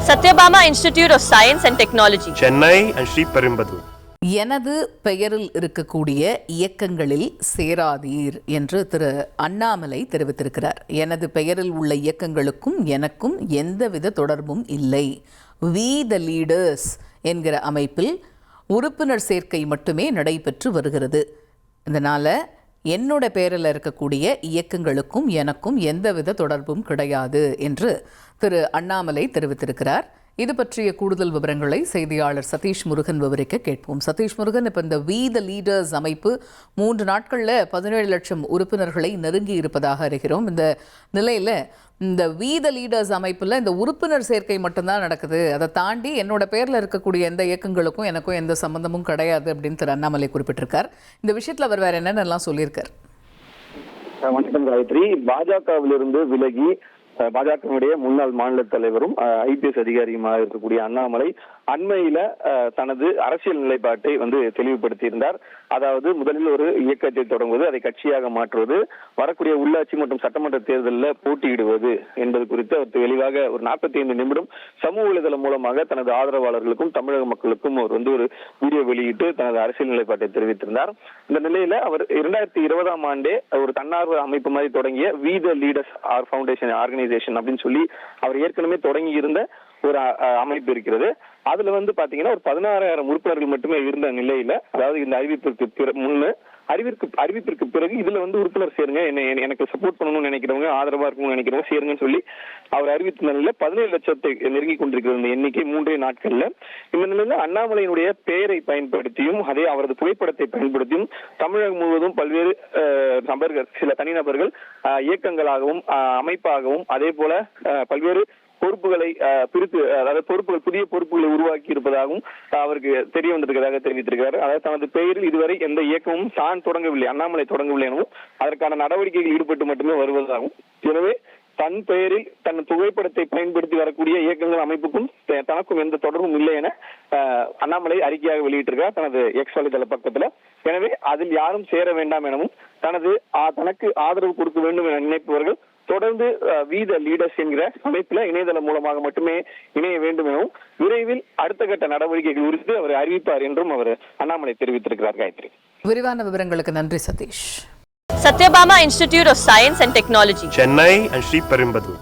Satyabama Institute of Science and Technology, Chennai and Sri Perumbudur. எனது பெயரில் இருக்கக்கூடிய இயக்கங்களில் சேராதீர் என்று திரு அண்ணாமலை தெரிவித்திருக்கிறார். எனது பெயரில் உள்ள இயக்கங்களுக்கும் எனக்கும் எந்தவித தொடர்பும் இல்லை. வி த லீடர்ஸ் என்கிற அமைப்பில் உறுப்பினர் சேர்க்கை மட்டுமே நடைபெற்று வருகிறது. இதனால் என்னோட பெயரில் இருக்கக்கூடிய இயக்கங்களுக்கும் எனக்கும் எந்தவித தொடர்பும் கிடையாது என்று திரு அண்ணாமலை தெரிவித்திருக்கிறார். இது பற்றிய கூடுதல் விவரங்களை செய்தியாளர் சதீஷ் முருகன் விவரிக்க கேட்போம். சதீஷ் முருகன், இப்போ இந்த வி த லீடர்ஸ் அமைப்பு 3 நாட்களில் 17 லட்சம் உறுப்பினர்களை நெருங்கி இருப்பதாக அறிகிறோம். இந்த நிலையில் இந்த வி த லீடர்ஸ் அமைப்பில் இந்த உறுப்பினர் சேர்க்கை மட்டும்தான் நடக்குது, அதை தாண்டி என்னோட பேரில் இருக்கக்கூடிய எந்த இயக்கங்களுக்கும் எனக்கும் எந்த சம்பந்தமும் கிடையாது அப்படின்னு திரு அண்ணாமலை குறிப்பிட்டிருக்கார். இந்த விஷயத்தில் அவர் வேற என்னென்னலாம் சொல்லியிருக்கார்? வணக்கம் காயத்ரி. பாஜகவிலிருந்து விலகி பாஜகவுடைய முன்னாள் மாநில தலைவரும் ஐபிஎஸ் அதிகாரியுமாக இருக்கக்கூடிய அண்ணாமலை அண்மையில தனது அரசியல் நிலைப்பாட்டை தெளிவுபடுத்தி இருந்தார். அதாவது முதலில் ஒரு இயக்கத்தை தொடங்குவது, அதை கட்சியாக மாற்றுவது, வரக்கூடிய உள்ளாட்சி மற்றும் சட்டமன்ற தேர்தலில் போட்டியிடுவது என்பது குறித்து அவர் தெளிவாக ஒரு 45 நிமிடம் சமூக வலைதளம் மூலமாக தனது ஆதரவாளர்களுக்கும் தமிழக மக்களுக்கும் அவர் ஒரு வீடியோ வெளியிட்டு தனது அரசியல் நிலைப்பாட்டை தெரிவித்திருந்தார். இந்த நிலையில அவர் 2020ஆம் ஆண்டே ஒரு தன்னார்வ அமைப்பு மாதிரி தொடங்கிய we the leaders foundation organisation அப்படின்னு சொல்லி அவர் ஏற்கனவே தொடங்கி இருந்த ஒரு அமைப்பு இருக்கிறது. அதுல பாத்தீங்கன்னா ஒரு 16,000 உறுப்பினர்கள் மட்டுமே இருந்த நிலையில, அதாவது இந்த அறிவிப்பிற்கு பிறகு இதுல உறுப்பினர் சேருங்க, எனக்கு சப்போர்ட் பண்ணணும்னு நினைக்கிறவங்க, ஆதரவா இருக்கணும்னு நினைக்கிறவங்க சேருங்கன்னு சொல்லி அவர் அறிவித்த நிலையில 17 லட்சத்தை நெருங்கி கொண்டிருக்கிறது இந்த எண்ணிக்கை 3 நாட்கள்ல. இந்த நிலையில அண்ணாமலையினுடைய பெயரை பயன்படுத்தியும் அதே அவரது புகைப்படத்தை பயன்படுத்தியும் தமிழகம் முழுவதும் பல்வேறு நபர்கள், சில தனிநபர்கள் இயக்கங்களாகவும் அமைப்பாகவும் அதே போல பல்வேறு பொறுப்புகளை பிரித்து, அதாவது புதிய பொறுப்புகளை உருவாக்கி இருப்பதாகவும் அவருக்கு தெரிய வந்திருக்கிறதாக தெரிவித்திருக்கிறார். அதாவது தனது பெயரில் இதுவரை எந்த இயக்கமும் தான் தொடங்கவில்லை, அண்ணாமலை தொடங்கவில்லை எனவும் அதற்கான நடவடிக்கைகள் ஈடுபட்டு மட்டுமே வருவதாகவும், எனவே தன் பெயரில் தன் புகைப்படத்தை பயன்படுத்தி வரக்கூடிய இயக்கங்கள் அமைப்புக்கும் தனக்கும் எந்த தொடர்பும் இல்லை என அண்ணாமலை அறிக்கையாக வெளியிட்டிருக்கிறார் தனது எக்ஸ் வலைதள பக்கத்துல. எனவே அதில் யாரும் சேர வேண்டாம் எனவும் தனக்கு ஆதரவு கொடுக்க வேண்டும் என நினைப்பவர்கள் தொடர்ந்து வி த லீடர்ஸ் என்கிற அமைப்புல இணையதளம் மூலமாக மட்டுமே இணைய வேண்டும் எனவும் விரைவில் அடுத்த கட்ட நடவடிக்கைகள் குறித்து அவர் அறிவிப்பார் என்றும் அவர் அண்ணாமலை தெரிவித்திருக்கிறார். காயத்ரி, விரிவான விவரங்களுக்கு நன்றி Satish. Satyabama Institute of Science and Technology, Chennai and Sri Perumbudur.